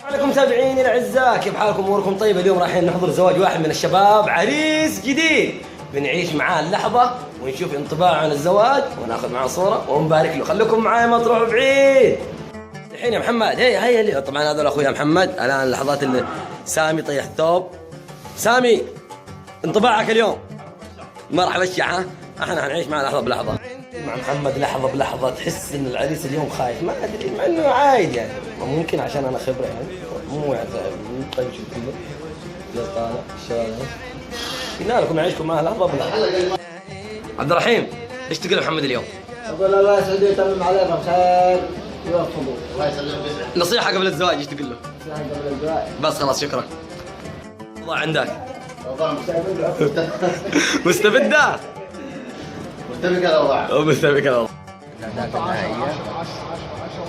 عليكم متابعيني الاعزاء، كيف حالكم؟ اموركم طيبه؟ اليوم رايحين نحضر زواج واحد من الشباب، عريس جديد، بنعيش معاه اللحظه ونشوف انطباعه عن الزواج وناخذ معاه صوره ونبارك له. خليكم معايا ما تروحوا بعيد. الحين يا محمد هيا هيا، طبعا هذول اخويا محمد. الان اللحظات اللي سامي طيح الثوب. سامي انطباعك اليوم؟ ما راح ابشع، ها؟ احنا حنعيش معاه لحظه بلحظه مع محمد، لحظه بلحظه. تحس ان العريس اليوم خايف، ما ادري، مع انه عايد يعني، ممكن عشان انا خبره يعني، مو يعني طيب. شو كله اللي طالع الشباب قلنا لكم نعيشكم معاه لحظه بلحظه. عبد الرحيم، ايش تقول محمد اليوم؟ اقول الله يسعده ويتمم عليكم خير ويوفقه. الله يسلمك. نصيحه قبل الزواج ايش تقول له؟ نصيحه قبل الزواج بس خلاص شكرا. وضع عندك مستبده مستبده مستبده الوضع مستبده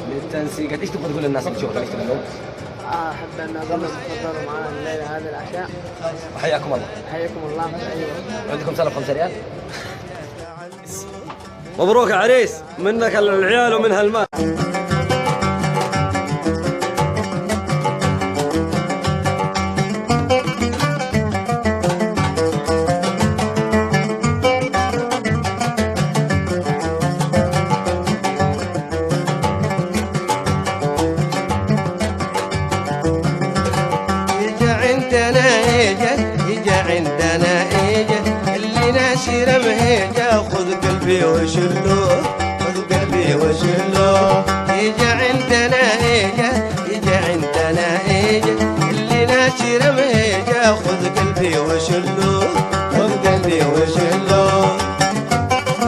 للتنسيق. ايش تبغى تقول للناس اللي تشوفك؟ ايش تقول لهم؟ احب ان اقول لهم تفضلوا معنا الليله هذا العشاء. حياكم الله. حياكم الله. ايوه عندكم سلف 5 ريال. مبروك يا عريس، منك العيال ومنها المال. عندنا ايجا اللي ناشر مهيجا، خذ قلبي وشلوه، خذ قلبي وشلوه. يجا عندنا ايجا، يجا عندنا ايجا اللي ناشر مهيجا، خذ قلبي وشلوه، خذ قلبي وشلوه.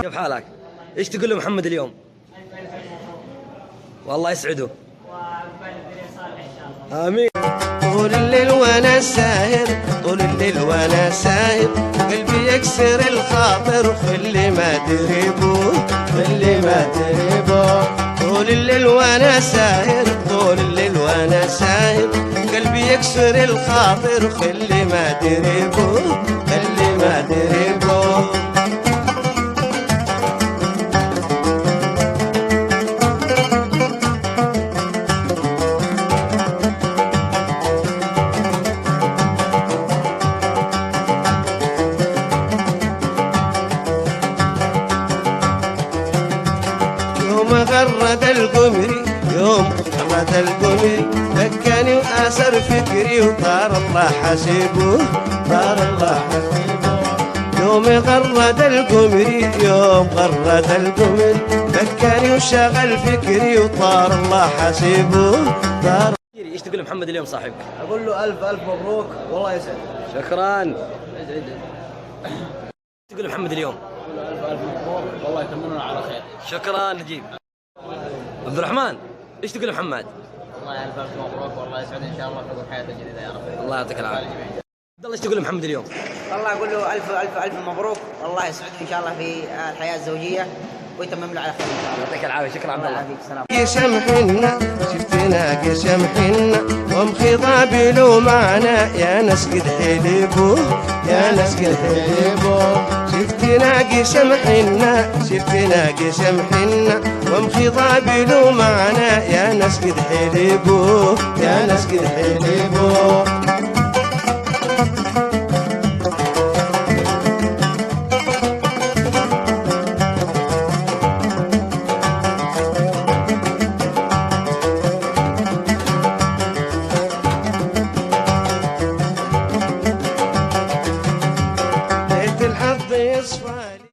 كيف حالك؟ ايش تقول له محمد اليوم؟ والله يسعده. امين. طول الليل وانا ساهر، طول الليل وانا ساهر، قلبي يكسر الخاطر، خلي ما تريبوه، خلي ما تريبوه. طول الليل وانا ساهر، طول الليل وانا ساهر، قلبي يكسر الخاطر، خلي ما تريبوه، خلي ما تريبوه. يوم غرد القمري، يوم غرد القمري، فكاني وآسر فكري، وطار الله حسيبه، طار الله حسيبه. يوم غرد القمري، يوم غرد القمري، فكاني وشغل فكري، وطار الله حسيبه، طار. ايش تقول محمد اليوم صاحبك؟ اقول له الف الف مبروك والله يسعدك. شكرا. تقول محمد اليوم؟ اقول له الف الف مبروك والله يتممنا على خير. شكرا نجيب. عبد الرحمن، ايش تقول محمد؟ والله الف الف مبروك والله يسعد ان شاء الله تكون حياته جديده يا رب. الله يعطيك العافيه. عبد الله، ايش تقول محمد اليوم؟ والله اقول له الف الف الف مبروك والله يسعده ان شاء الله في الحياه الزوجيه ويتمم له على خير ان شاء الله. يعطيك العافيه. شكرا عبد الله. يعافيك. السلام. يا شمحنا شفتنا يا شمحنا، ومخضابي له معنا، يا ناس قد حليبوه، يا ناس قد حليبوه. شفتنا يا شمحنا، شفتنا يا شمحنا، ومخضابي له معنا، يا ناس قد حليبوه، يا ناس قد حليبوه. الحظ يصفى